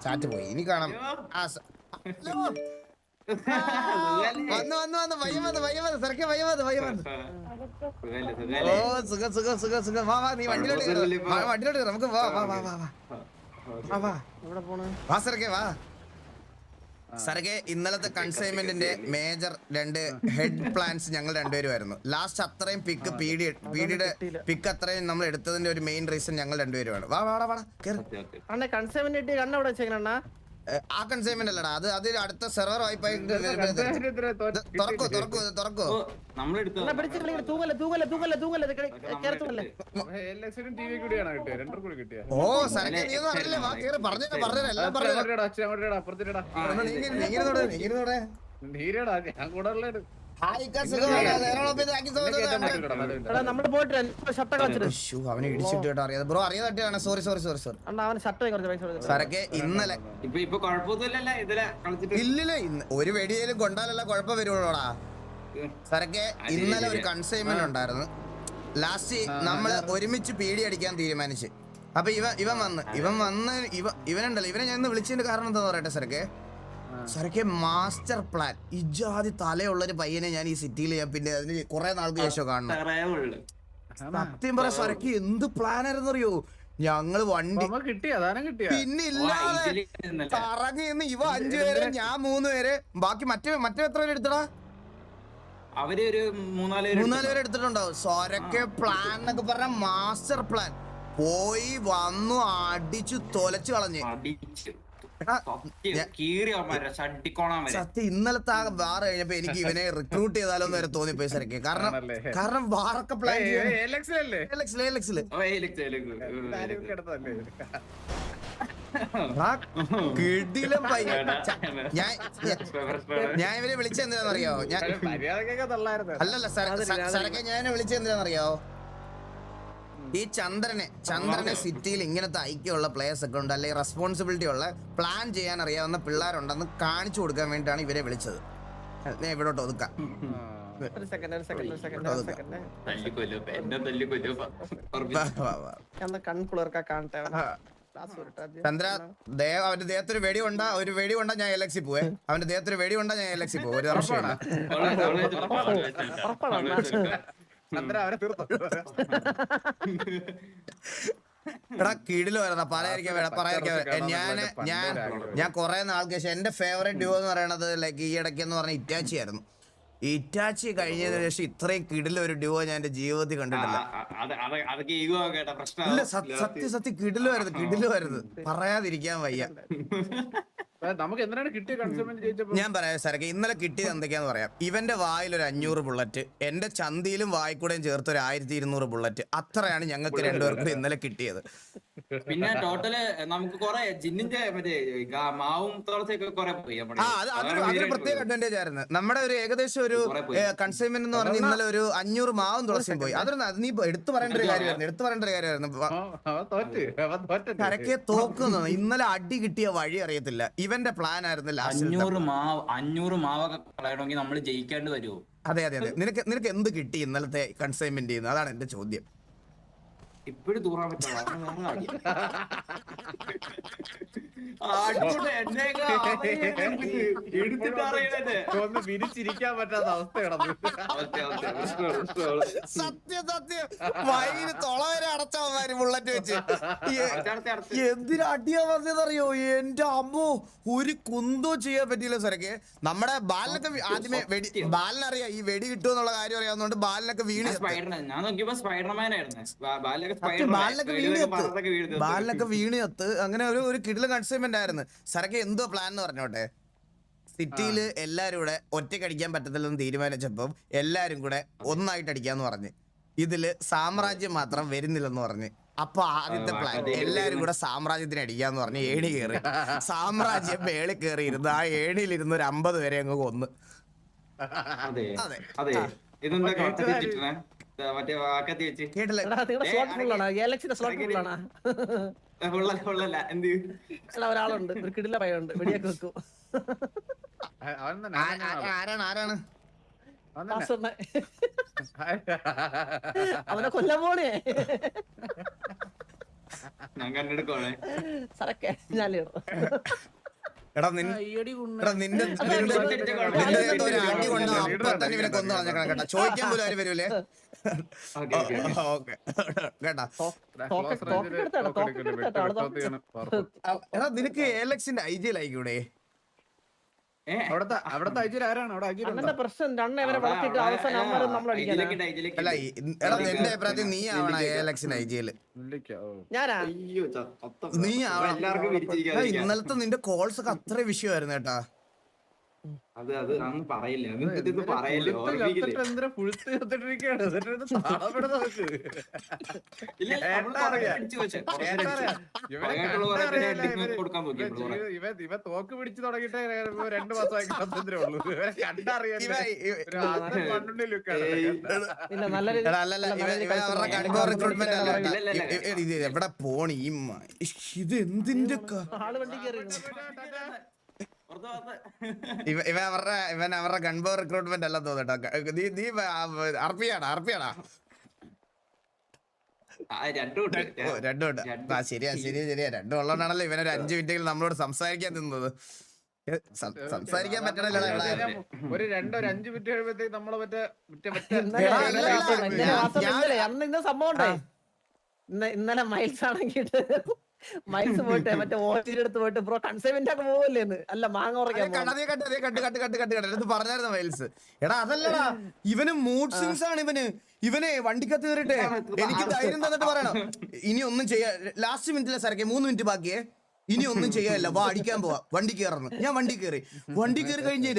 Chat പോയി ഇനി കാണാം. വന്നു വന്നു വന്നു പയ്യൻ വന്നു പയ്യൻ വന്നു തിരക്കെ പയ്യൻ വന്നു പയ്യൻ വന്നു. ഓ സുഖം സുഖം സുഖം സുഖം. വാ വാ നീ വണ്ടിയിലോട്ട് കയറ്. വണ്ടിയിലോട്ട് കയറ് നമുക്ക് വാ വാ വാ വാ വാ വാ സരക്കെ വാ. സരക്കെ ഇന്നലത്തെ കൺസൈൻമെന്റിന്റെ മേജർ 2 ഹെഡ് പ്ലാൻസ് ഞങ്ങൾ രണ്ടുപേരുമായിരുന്നു. ലാസ്റ്റ് അത്രയും പിക്ക് പീഡിയുടെ പിക്ക് അത്രയും നമ്മൾ എടുത്തതിന്റെ ഒരു മെയിൻ റീസൺ ഞങ്ങൾ രണ്ടുപേരുമാണ്. വാ വാടാ വാടാ കേറ്. കൺസൈൻമെന്റ് കണ്ണവിടെ വെച്ചേക്കണ ആ കൺസൈൻമെന്റ് അല്ലടാ അത് അത് അടുത്ത സെർവർ വായ്പായി തുറക്കോ തുറക്കോ തുറക്കോ. ഓ സരക്കെ നീ ഒന്നും അറിയില്ലേ? വാ കേറ് പറഞ്ഞു പറഞ്ഞു എല്ലാം പറഞ്ഞു. അവനെ ഇടിച്ചിട്ട് അറിയാതെ ബ്രോ അറിയാതെ തട്ടിയാണ്. സോറി സോറി സോറി സോറി സരക്കെ ഇന്നലെ ഇല്ലില്ല ഒരു വെടിയേലും കൊണ്ടാലല്ല കുഴപ്പം വരുള്ളൂടാ. സരക്കെ ഇന്നലെ ഒരു കൺസൈൻമെന്റ് ഉണ്ടായിരുന്നു. ലാസ്റ്റ് നമ്മള് ഒരുമിച്ച് പീടി അടിക്കാൻ തീരുമാനിച്ച്. അപ്പൊ ഇവൻ വന്ന് ഇവനുണ്ടല്ലോ ഇവനെ ഞാൻ ഇന്ന് വിളിച്ചതിന്റെ കാരണം എന്താന്ന് പറയട്ടെ സരക്കെ. സരക്കെ മാസ്റ്റർ പ്ലാൻ ഇജാതി തലയുള്ളൊരു പയ്യനെ ഞാൻ ഈ സിറ്റിയിൽ ഞാൻ പിന്നെ അതിന് കുറെ നാൾക്ക് ശേഷം കാണണം. സത്യം പറ സരക്ക് എന്ത് പ്ലാൻ ആയിരുന്നു അറിയോ? ഞങ്ങള് വണ്ടി പിന്നെ ഇല്ലാതെ കറങ്ങി നിന്ന് ഇവ 5 പേര് ഞാൻ 3 പേര് ബാക്കി മറ്റേ എത്ര പേര് എടുത്തടാ? അവര് ഒരു 3-4 പേര് എടുത്തിട്ടുണ്ടാവും. സരക്കെ പ്ലാൻ എന്നൊക്കെ പറഞ്ഞ മാസ്റ്റർ പ്ലാൻ പോയി വന്നു അടിച്ചു തൊലച്ചു കളഞ്ഞ്. സത്യം ഇന്നലത്തെ ആ വാർ കഴിഞ്ഞപ്പോ എനിക്ക് ഇവനെ റിക്രൂട്ട് ചെയ്താലോ എന്ന് വരെ തോന്നിപ്പോയി സരക്കെ. കാരണം വാറൊക്കെ പ്ലാൻ ഞാൻ ഇവനെ വിളിച്ചെന്തിനാന്നറിയോ? അല്ലല്ല സരക്കെ ഞാൻ വിളിച്ചെന്തിനാന്നറിയോ? ഈ ചന്ദ്രനെ സിറ്റിയിൽ ഇങ്ങനത്തെ ഐക്യമുള്ള പ്ലേയേഴ്സ് ഒക്കെ ഉണ്ട്, അല്ലെങ്കിൽ റെസ്പോൺസിബിലിറ്റി ഉള്ള പ്ലാൻ ചെയ്യാൻ അറിയാവുന്ന പിള്ളേരുണ്ടെന്ന് കാണിച്ചു കൊടുക്കാൻ വേണ്ടിയിട്ടാണ് ഇവരെ വിളിച്ചത്. ഞാൻ ഇവിടോട്ട് ഒതുക്കാം. ചന്ദ്ര അവന്റെ ദേഹത്തൊരു വെടി കൊണ്ടാ ഞാൻ എലക്സി പോവേ. അവന്റെ ദേഹത്തൊരു വെടി കൊണ്ടാ ഞാൻ എലക്സി പോവും. ഒരു വർഷമാണ് എടാ കിടില് വരണ പറയാതിരിക്കാൻ ഞാൻ കൊറേ നാൾക്ക് ശേഷം എന്റെ ഫേവറേറ്റ് ഡ്യൂ എന്ന് പറയണത് ലൈക്ക് ഈ ഇടയ്ക്ക് എന്ന് പറഞ്ഞ ഇറ്റാച്ചി ആയിരുന്നു. ഇറ്റാച്ചി കഴിഞ്ഞതിന് ശേഷം ഇത്രയും കിടില ഒരു ഡ്യൂ ഞാൻ എന്റെ ജീവിതത്തിൽ കണ്ടിട്ടില്ല. ഇല്ല സത്യം കിടിലുമായിരുന്നു പറയാതിരിക്കാൻ വയ്യ. ഞാൻ പറയാം സരക്കെ ഇന്നലെ കിട്ടിയത് എന്തൊക്കെയാന്ന് പറയാം. ഇവന്റെ വായിൽ ഒരു 500 ബുള്ളറ്റ്, എന്റെ ചന്തിയിലും വായിക്കൂടെയും ചേർത്ത് ഒരു 1200 ബുള്ളറ്റ്. അത്രയാണ് ഞങ്ങൾക്ക് രണ്ടുപേർക്കും ഇന്നലെ കിട്ടിയത്. പിന്നെ ടോട്ടല് നമുക്ക് കുറെ ജിന്നിന്റെ മറ്റേ മാവും അതൊരു പ്രത്യേക അഡ്വാൻറ്റേജ് ആയിരുന്നു. നമ്മുടെ ഒരു ഏകദേശം ഒരു കൺസൈൻമെന്റ് എന്ന് പറഞ്ഞ ഇന്നലെ ഒരു 500 മാവും തുളസിയും പോയി. അതൊന്നും അത് നീ എടുത്തു പറയേണ്ട ഒരു കാര്യമായിരുന്നു. കരക്കെ തോക്കുന്നു. ഇന്നലെ അടി കിട്ടിയ വഴി അറിയത്തില്ല. ഇവന്റെ പ്ലാൻ ആയിരുന്നു ലാസ്റ്റ് 500 മാവൊക്കെ കളയണമെങ്കിൽ നമ്മൾ ജയിക്കേണ്ടി വരുമോ? അതെ അതെ അതെ. നിനക്ക് എന്ത് കിട്ടി ഇന്നലത്തെ കൺസൈൻമെന്റ് ചെയ്യുന്നത്? അതാണ് എന്റെ ചോദ്യം. ഇപ്പഴും തൂറാൻ പറ്റില്ല. വിരിച്ചിരിക്കാൻ പറ്റാത്ത അവസ്ഥയാണ്. സത്യം വൈകിട്ട് തൊളവരെ അടച്ചവന്മാര് ബുള്ളറ്റ് വെച്ച് എന്തിനാ അടിയാ പറഞ്ഞതറിയോ? എന്റെ അമ്മോ ഒരു കുന്തോ ചെയ്യാൻ പറ്റിയില്ല സരക്കെ. നമ്മുടെ ബാലിനൊക്കെ ആദ്യമേ ബാലിനറിയാം ഈ വെടി കിട്ടുമെന്നുള്ള കാര്യം അറിയാവുന്നതുകൊണ്ട് ബാലിനൊക്കെ ബാലിനൊക്കെ വീണിയത്ത് അങ്ങനെ ഒരു കിടിലൻ കൺസൈൻമെന്റ് ആയിരുന്നു. സരക്കെ എന്തോ പ്ലാൻ എന്ന് പറഞ്ഞോട്ടെ. സിറ്റിയില് എല്ലാരും കൂടെ ഒറ്റയ്ക്കടിക്കാൻ പറ്റത്തില്ലെന്ന് തീരുമാനിച്ചപ്പം എല്ലാരും കൂടെ ഒന്നായിട്ട് അടിക്കാന്ന് പറഞ്ഞ് ഇതില് സാമ്രാജ്യം മാത്രം വരുന്നില്ലെന്ന് പറഞ്ഞ്. അപ്പൊ ആദ്യത്തെ പ്ലാൻ എല്ലാരും കൂടെ സാമ്രാജ്യത്തിന് അടിക്കാന്ന് പറഞ്ഞ് ഏണി കയറി സാമ്രാജ്യം മേളിൽ കയറിയിരുന്നു. ആ ഏണിയിലിരുന്ന് ഒരു 50 പേരെ അങ്ങ് കൊന്ന്. ഒരാളുണ്ട് ഒരു കിടില പയ്യുണ്ട് വെടിയൊക്കെ വെക്കും. ആരാണ് അവനെ കൊല്ലാൻ പോണേ. ഞാൻ കണ്ടെടുക്കോളെ. സരക്കെ ഞാൻ leader. എടാ നിന്റെ ഒരു അടി കൊണ്ടോ അപ്പൊ തന്നെ ഇവനെ കൊന്നു കളഞ്ഞേക്കണം കേട്ടോ. ചോദിക്കാൻ പോലും അവര് വരൂലേ? ഓക്കെ ഓക്കെ ഓക്കെ കേട്ടാ. എടാ നിനക്ക് ഏലക്സിന്റെ ഐജിയിലായിക്കൂടെ? അവിടത്തെ അജീൽ ആരാണ്? അവിടെ അജീൽ അണ്ണന്റെ പ്രശ്നം രണ്ണ ഇവരെ വളർത്തിട്ട് അവസാനം അമ്മ നമ്മൾ അടിക്കാനാ. അല്ല എടാ എന്റെ അഭിപ്രായത്തിൽ നീ ആവണ ഏലക്സിന്റെ ഐജിയില്. ഞാനാ അയ്യോ ചത്ത. നീ ആവണം. എല്ലാവർക്കും എടാ, വിരിച്ചിരിക്കാതെ ഇന്നലത്തെ നിന്റെ കോൾസ് ഒക്കെ അത്ര വിഷയമായിരുന്നു കേട്ടാ. അത് അന്ന് പറയില്ല, ഇത് പറയല്ലേ, ഓർമ്മിക്കില്ലേ? ഇല്ല, നമ്മള് കുറെ പിടിച്ച് വെച്ചേ, കുറെ പിടിച്ച്. പറയാനായിട്ടുള്ള കുറെ പേരെ heading കൊടുക്കാൻ നോക്കി നമ്മള് കുറെ. ഇവ തോക്ക് പിടിച്ചു തുടങ്ങിയിട്ട് 2 മാസമായി സ്വാതന്ത്ര്യമേ ഉള്ളൂ. കണ്ടറിയാൻ ഇല്ല നല്ല രീതിയിൽ എടാ, അല്ലല്ല, അവരുടെ കൺബോ റിക്രൂട്ട്മെന്റ് അല്ല കേട്ടാ. ഇത് എവിടെ പോണി ഈ ഇത് എന്തിന്റെ ആള് വണ്ടി കയറി പുറത്ത് വന്ന്. ഇവൻ അവരുടെ ഗൺബോ റിക്രൂട്ട്മെന്റ് അല്ല തോന്നട്ടോ. നീ അർപ്പിയാടാ രണ്ടും ഉണ്ട്. രണ്ടുണ്ട്. ശരിയാ രണ്ടും ഉള്ളതുകൊണ്ടാണല്ലോ ഇവനൊരു 5 മിനിറ്റെങ്കിലും നമ്മളോട് സംസാരിക്കാൻ നിന്നത്. സംസാരിക്കാൻ പറ്റണല്ലോ ഇവിടെ. ഒരു 5 മിനിറ്റ് കഴിയുമ്പോഴത്തേക്ക് നമ്മളെ ഇന്ന് സംഭവം ഉണ്ടായി. ഇന്നലെ മൈൽസ് ആണെങ്കിൽ മൈൽസ് പോയിട്ട് മറ്റേ ഓച്ചിന്റെ അടുത്ത് പോയിട്ട് ബ്രോ കൺസൈൻമെന്റ് ഒക്കെ പോവല്ലേന്ന്. അല്ല മാങ്ങ ഉറക്കാൻ കട്ട് പറഞ്ഞായിരുന്നു മൈൽസ്. എടാ അതല്ലടാ, ഇവന് മൂഡ് സ്വിങ്സ് ആണ്. ഇവനെ വണ്ടിക്കകത്ത് കയറിട്ടെ എനിക്ക് ധൈര്യം തന്നിട്ട് പറയണം ഇനി ഒന്നും ചെയ്യാ. ലാസ്റ്റ് മിനിറ്റിലെ സരക്കെ 3 മിനിറ്റ് ബാക്കിയേ, ഇനി ഒന്നും ചെയ്യാനില്ല, വാ അടിക്കാൻ പോവാ. വണ്ടി കയറുന്നു. ഞാൻ വണ്ടി കയറി കഴിഞ്ഞേ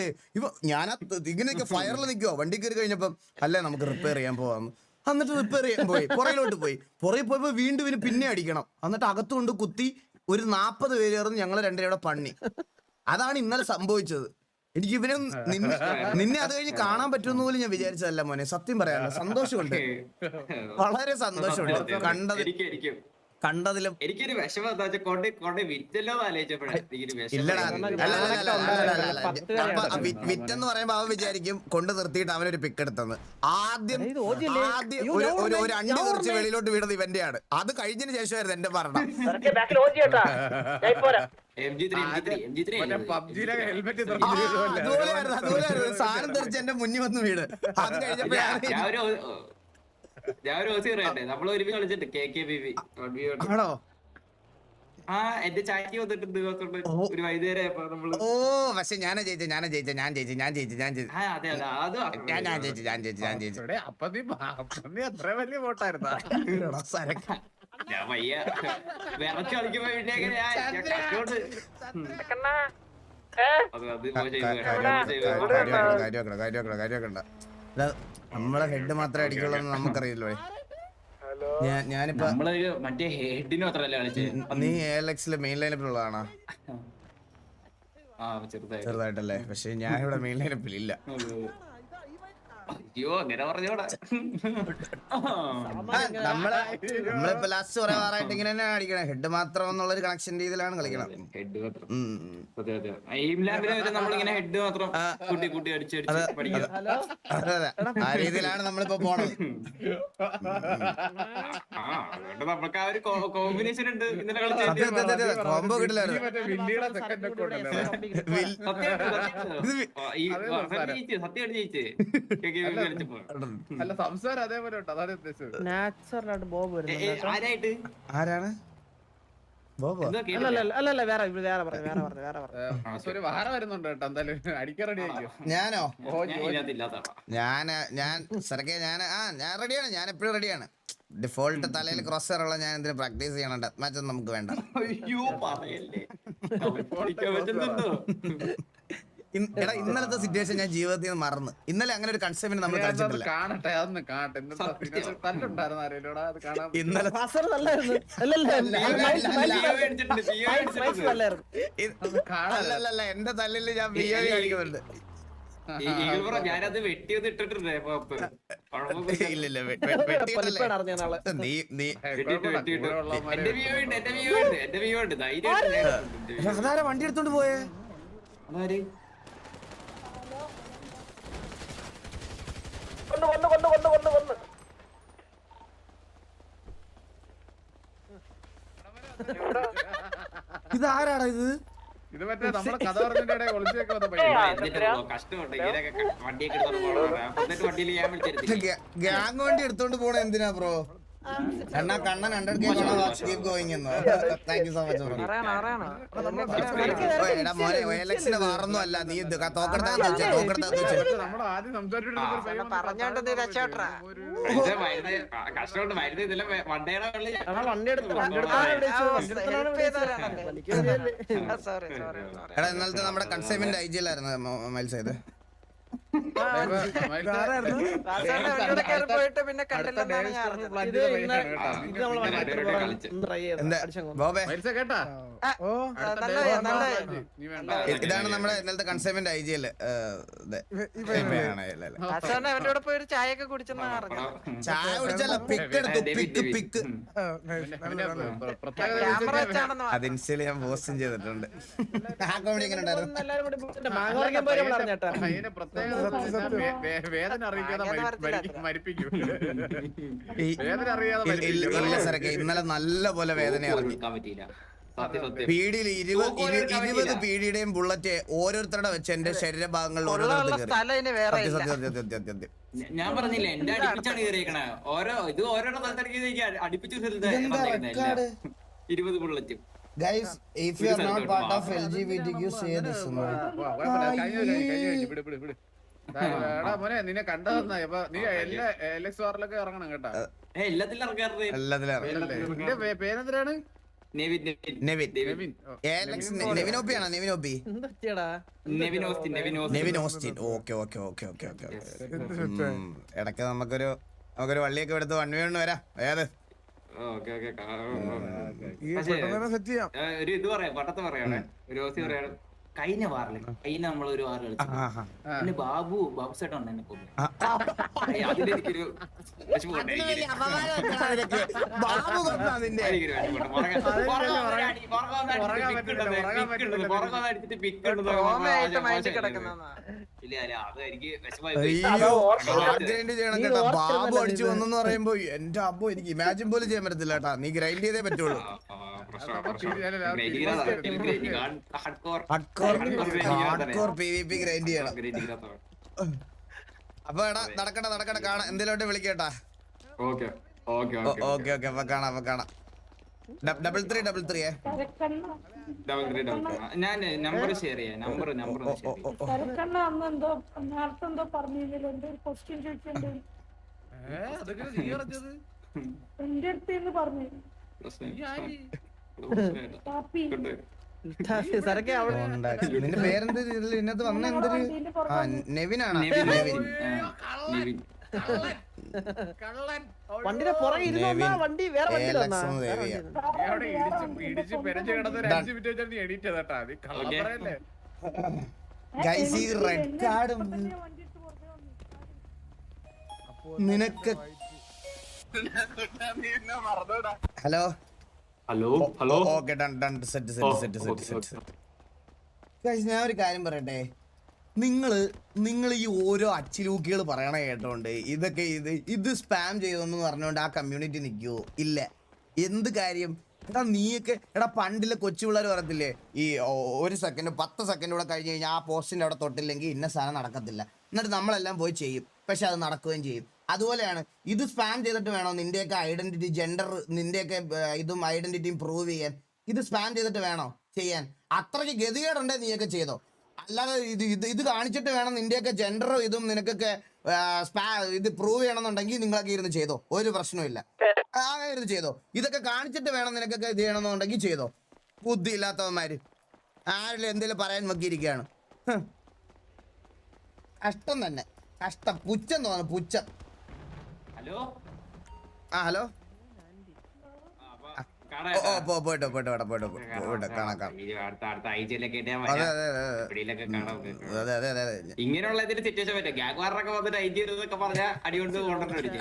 ഞാൻ ഇങ്ങനെയൊക്കെ ഫയറിൽ നിൽക്കുവോ. വണ്ടി കയറി കഴിഞ്ഞപ്പം അല്ലേ നമുക്ക് റിപ്പയർ ചെയ്യാൻ പോവാന്ന്. എന്നിട്ട് റിപ്പയർ ചെയ്യാൻ പോയി, പുറകിൽ പോയപ്പോ വീണ്ടും ഇവന് പിന്നെ അടിക്കണം. എന്നിട്ട് അകത്തുകൊണ്ട് കുത്തി ഒരു 40 പേര് ചേർന്ന് ഞങ്ങൾ രണ്ടുപേരുടെ പണി. അതാണ് ഇന്നലെ സംഭവിച്ചത്. എനിക്ക് ഇവനെ നിന്നെ അത് കഴിഞ്ഞ് കാണാൻ പറ്റുമെന്ന് പോലും ഞാൻ വിചാരിച്ചതല്ല മോനെ. സത്യം പറയാനല്ലോ, സന്തോഷമുണ്ട്, വളരെ സന്തോഷമുണ്ട് കണ്ടതിലും. എനിക്കൊരു വിഷമം എന്താ വെച്ചാൽ കൊണ്ടേ വിറ്റല്ലോ ആലോചിച്ചപ്പോഴാണ്. ഇല്ലടാ, വിറ്റെന്ന് പറയുമ്പോ അവൻ വിചാരിക്കും കൊണ്ട് നിർത്തിയിട്ട് അവനൊരു പിക്ക് എടുത്തെന്ന്. ആദ്യം ഒരു അണ്ടി കുറിച്ച് വെളിയിലോട്ട് വീണത് ഇവന്റെയാണ്. അത് കഴിഞ്ഞതിന് ശേഷമായിരുന്നു എന്റെ ഭരണം. അതുപോലെയായിരുന്നു സാധനം തെറിച്ച് എന്റെ മുന്നിൽ വന്ന് വീട്. അത് കഴിഞ്ഞപ്പോഴാണ് ഞാൻ ഒരു ഓസി പറയട്ടെ, നമ്മൾ ഒരുമിച്ച് കളിച്ചിട്ട് KKBB ആണോ? ആ എന്റെ ചായക്ക് വന്നിട്ടുണ്ട് ഒരു വൈകുന്നേരം നമ്മള്. ഓ പക്ഷെ ഞാനാ ജയിച്ച അപ്പൊ നീ അത്ര വലിയ വോട്ടായിരുന്നാ? ഞാൻ വയ്യ വിറച്ച് കളിക്കുമ്പോ നമ്മളെ ഹെഡ് മാത്രമേ അടിക്കുള്ളൂ എന്ന് നമുക്കറിയില്ലോ. ഞാനിപ്പോ മറ്റേ ഹെഡിന് മാത്രല്ല കളിച്ചത്. നീ ALX മെയിൻ ലൈനപ്പിലുള്ളതാണോ? ചെറുതായിട്ടല്ലേ. പക്ഷെ ഞാൻ ഇവിടെ മെയിൻ ലൈനപ്പിൽ ഇല്ല. അയ്യോ അങ്ങനെ പറഞ്ഞോടാ. നമ്മളിപ്പോ ലാസ്റ്റ് കുറെ വാറായിട്ട് ഇങ്ങനെ തന്നെ അടിക്കണം. ഹെഡ് മാത്രം എന്നുള്ളൊരു കണക്ഷൻ രീതിയിലാണ് കളിക്കണം. ഹെഡ് മാത്രം നമ്മളിങ്ങനെ ഹെഡ് മാത്രം കൂട്ടി അടിച്ച് പഠിക്കുക. ആ രീതിയിലാണ് നമ്മളിപ്പോ പോണത്. അതുകൊണ്ട് നമുക്ക് ആ ഒരു കോമ്പിനേഷൻ ഉണ്ട്. ഇന്നലെ കോമ്പോ കിട്ടില്ലായിരുന്നു. സത്യം ജയിച്ചേ. അല്ല സംസാരം അതേപോലെ ഉണ്ട്, അതാണ് ഉദ്ദേശിച്ചത്. നാച്ചുറലായിട്ട് ബോബ് വരുന്നുണ്ട്. ആരാണ് ബോബോ? അല്ലല്ല വേറെ ഒരു വാറ വരുന്നുണ്ട് കേട്ടോ. എന്തായാലും അടിക്കാൻ റെഡി ആയിരിക്കും. ഞാനോ? ഇല്ലാത്ത ഞാൻ സരക്കെ ഞാൻ റെഡിയാണ്. ഞാൻ എപ്പോഴും റെഡിയാണ്. ഡിഫോൾട്ട് തലയിൽ ക്രോസ് ഉള്ള ഞാൻ എന്തിനു പ്രാക്ടീസ് ചെയ്യണം? ഡെത്ത് മാച്ച് ഒന്നും നമുക്ക് വേണ്ട. അയ്യോ പറയല്ലേ. പറ്റുന്നുണ്ടോ? എടാ ഇന്നലത്തെ സിറ്റുവേഷൻ ഞാൻ ജീവിതത്തിൽ നിന്ന് മറന്നു. ഇന്നലെ അങ്ങനെ ഒരു കൺസെപ്റ്റ് നമ്മൾ കളിച്ചിട്ടില്ല. കാണട്ടെ, അതൊന്ന് കാണട്ടെ. തല്ലുണ്ടായിരുന്നു ആരെയിലൂടെ അത് കാണാൻ. ഇന്നലെ അല്ലല്ല എന്റെ തല്ലില് ഞാൻ BOE കളിക്കുന്നുണ്ട്. ഞാനത് വെട്ടിയൊന്നും ഇട്ടിട്ടുണ്ടേ. ഇല്ലില്ല നീ അതാരാ വണ്ടി എടുത്തോണ്ട് പോയേ? ഇതാരാടാ ഇത്? ഇത് മറ്റേ നമ്മളെ കഥ പറഞ്ഞിട്ട് ഇടയിൽ ഒളിച്ചൊക്കെ വന്ന പയ്യൻ. കഷ്ടമുണ്ട് ഇങ്ങനെയൊക്കെ വണ്ടിയൊക്കെ എടുത്തോണ്ട് പോകണം. എന്നിട്ട് വണ്ടിയിൽ ഞാൻ വിളിച്ചിരുത്തില്ല. ഗ്യാങ് വണ്ടി എടുത്തോണ്ട് പോണ എന്തിനാ ബ്രോ? കണ്ണ കണ്ണൻ 100K കീപ് ഗോയിങ് എന്നോ. Thank you so much bro. എടാ മോനെ OLX-ന്റെ വാറൊന്നും അല്ല, നീ തോക്കെടുത്താ നമ്മൾ ആദ്യം സംസാരിച്ചിട്ട് പറഞ്ഞോണ്ട് നീ രക്ഷപ്പെട്ടാ. കഷ്ടമുണ്ട് മരുന്ന് ഇതിലെ വണ്ടിയുടെ വെള്ളി സോറി സോറി എടാ ഇന്നലത്തെ നമ്മുടെ കൺസൈൻമെന്റ് IG-ലായിരുന്നു മൈൽസ് ചെയ്ത്. പോയിട്ട് പിന്നെ കണ്ടില്ലെന്നാണ് ഞാൻ അറിഞ്ഞത്. ബോബേ കേട്ടാ ഇതാണ് നമ്മുടെ ഇന്നലത്തെ കൺസൈൻമെന്റ് IG-ല്. അവന്റെ കൂടെ പോയി ഒരു ചായയൊക്കെ കുടിച്ചെന്നാ അറിഞ്ഞത്. ചായ കുടിച്ചല്ല, പിക്ക് എടുത്തു. പിക്ക് ക്യാമറ വെച്ചാണെന്ന് അത് ഇൻസ്റ്റയില് ഞാൻ പോസ്റ്റും ചെയ്തിട്ടുണ്ട്. ആ കോമഡി എങ്ങനെ ഉണ്ടായിരുന്നു? അതിന് പ്രത്യേകത വേദന അറിയിക്കാതെ മരിപ്പിക്കും. വേദന അറിയാതെ ഇല്ല സാറൊക്കെ ഇന്നലെ നല്ല പോലെ വേദന ഇറങ്ങി. കൊടുക്കാൻ പറ്റിയില്ല. സത്യം സത്യം. പീഡിയിൽ 20 പീഡിയുടെയും ബുള്ളറ്റ് ഓരോരുത്തരുടെ വെച്ച് എന്റെ ശരീരഭാഗങ്ങളിൽ ഓരോരുത്തർ കയറി. സ്ഥലം ഇനി വേറെ ഇല്ല. സത്യം. ഞാൻ പറഞ്ഞില്ലേ എന്റെ അടുപ്പിച്ചാണ് കയറിയേക്കണേ. ഓരോ സ്ഥലത്തേക്ക് അടുപ്പിച്ചു 20 ബുള്ളറ്റും. Guys, if you are not part of LGBTQ, say this. എടാ മോനെ നിന്നെ കണ്ടതെന്നാ. ഇപ്പൊ നീ എല്ലാ LX വാറിലൊക്കെ ഇറങ്ങണം കേട്ടാ. എല്ലാത്തിലും ഇറങ്ങാറുണ്ട്. നിന്റെ പേരെന്തിനാണ്? നെവിനോപ്പിയാണോ? നെവിനോപ്പി നെവിൻ ഓസ്റ്റിൻ. ഓക്കെ. ഇടയ്ക്ക് നമുക്കൊരു വള്ളിയൊക്കെ എടുത്ത് 1v1 വരാം. ഏത് ഒരു ഇത് പറയാം, പട്ടത്ത് പറയാണ്, ഒരു ഓസി പറയാണ്. കഴിഞ്ഞ വാറില് നമ്മളൊരു വാറ് കളിച്ചു. പിന്നെ ബാബു ചേട്ടൻ എന്നെ കൊന്നു. അതിലെനിക്കൊരു ബാബു അടിച്ചു വന്നെന്ന് പറയുമ്പോ എന്റെ അബ്ബോ എനിക്ക് ഇമാജിൻ പോലും ചെയ്യാൻ പറ്റത്തില്ല കേട്ടാ. നീ ഗ്രൈൻഡ് ചെയ്തേ പറ്റുള്ളൂ. ഹാർഡ്കോർ PvP ഗ്രൈൻഡ് ചെയ്യണം. അപ്പൊ എടാ നടക്കട്ടെ കാണാം. എന്തെങ്കിലും വിളിക്കട്ടാ. ഓക്കെ അപ്പൊ കാണാം. 3333 ഞാൻ നമ്പർ ഷെയർ ചെയ്യാം. നമ്പർ നിന്റെ പേരെന്ത് ഇതിനകത്ത് വന്ന എന്തൊരു നെവിനാണ്? വണ്ടിയുടെ പുറകെ ഇരുന്ന വണ്ടി വേറെ വണ്ടി ഇടിച്ച് പെരഞ്ഞ് കിടന്ന് 5 മിനിറ്റ് വെച്ചാൽ നീ എഡിറ്റ് ചെയ്തട്ടാ. നീ കള്ളം പറയല്ലേ. ഗൈസ് ഈ റെഡ് കാർഡ് നിനക്ക്. Hello okay done set. ഞാൻ ഒരു കാര്യം പറയട്ടെ. നിങ്ങൾ ഈ ഓരോ അച്ചിലൂക്കികൾ പറയണ കേട്ടോണ്ട് ഇതൊക്കെ ഇത് സ്പാം ചെയ്തെന്ന് പറഞ്ഞോണ്ട് ആ കമ്മ്യൂണിറ്റി നിൽക്കുവോ? ഇല്ല. എന്ത് കാര്യം? നീയൊക്കെ പണ്ടിലെ കൊച്ചു പിള്ളേർ പറയത്തില്ലേ, ഈ 1 സെക്കൻഡ് 10 സെക്കൻഡ് കൂടെ കഴിഞ്ഞ് കഴിഞ്ഞാൽ ആ പോസ്റ്റിന്റെ അവിടെ തൊട്ടില്ലെങ്കിൽ ഇന്ന സാധനം നടക്കത്തില്ല. എന്നിട്ട് നമ്മളെല്ലാം പോയി ചെയ്യും, പക്ഷെ അത് നടക്കുകയും ചെയ്യും. അതുപോലെയാണ് ഇത് സ്പാം ചെയ്തിട്ട് വേണോ നിന്റെയൊക്കെ ഐഡന്റിറ്റി, ജെൻഡർ, നിന്റെയൊക്കെ ഇതും ഐഡന്റിറ്റിയും പ്രൂവ് ചെയ്യാൻ? ഇത് സ്പാം ചെയ്തിട്ട് വേണോ ചെയ്യാൻ? അത്രയ്ക്ക് ഗതികേടുണ്ടേ നീയൊക്കെ ചെയ്തോ. അല്ലാതെ ഇത് കാണിച്ചിട്ട് വേണം നിന്റെയൊക്കെ ജെൻഡറും ഇതും നിനക്കൊക്കെ ഇത് പ്രൂവ് ചെയ്യണമെന്നുണ്ടെങ്കിൽ നിങ്ങളൊക്കെ ഇരുന്ന് ചെയ്തോ, ഒരു പ്രശ്നമില്ല. ഇരുന്ന് ചെയ്തോ. ഇതൊക്കെ കാണിച്ചിട്ട് വേണം നിനക്കൊക്കെ ഇത് ചെയ്യണമെന്നുണ്ടെങ്കിൽ ചെയ്തോ. ബുദ്ധി ഇല്ലാത്തവന്മാര് ആരെങ്കിലും എന്തെങ്കിലും പറയാൻ നോക്കിയിരിക്കുകയാണ്. കഷ്ടം തന്നെ, കഷ്ടം. പുച്ഛം തോന്നുന്നു, പുച്ഛം. ഹലോ പോയിട്ടോ ഇങ്ങനെയുള്ള സിറ്റുവേഷൻ പറ്റും. ഗ്യാങ് വാറൊക്കെ വന്നിട്ട് ഐഡിയൊക്കെ പറഞ്ഞാൽ അടികൊണ്ട് കൊണ്ടുവന്നിട്ട്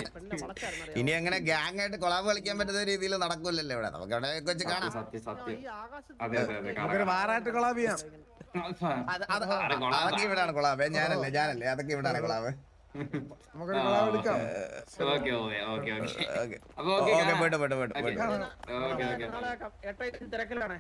ഇനി അങ്ങനെ ഗ്യാങ് ആയിട്ട് കൊളാബ് കളിക്കാൻ പറ്റുന്ന രീതിയിൽ നടക്കൂലല്ലോ ഇവിടെ. നമുക്ക് അവിടെ വെച്ച് കാണാം. സത്യം. അതൊക്കെ ഇവിടാണ് കൊളാബ്. ഞാനല്ലേ അതൊക്കെ ഇവിടാണ് കൊളാബ്. നമുക്കൊരു കൊളാബ് എടുക്കാം. ഓക്കെ ഓക്കെ ഓക്കെ ഓക്കെ അപ്പൊ ഓക്കെ ഓക്കെ പോയിട്ട് പോയിട്ട് പോയിട്ട് ഓക്കെ പോയിട്ട് ഓക്കെ ഓക്കെ നാളെ ആക്കാം. ഏട്ടാ ഇത് തിരക്കിലാണേ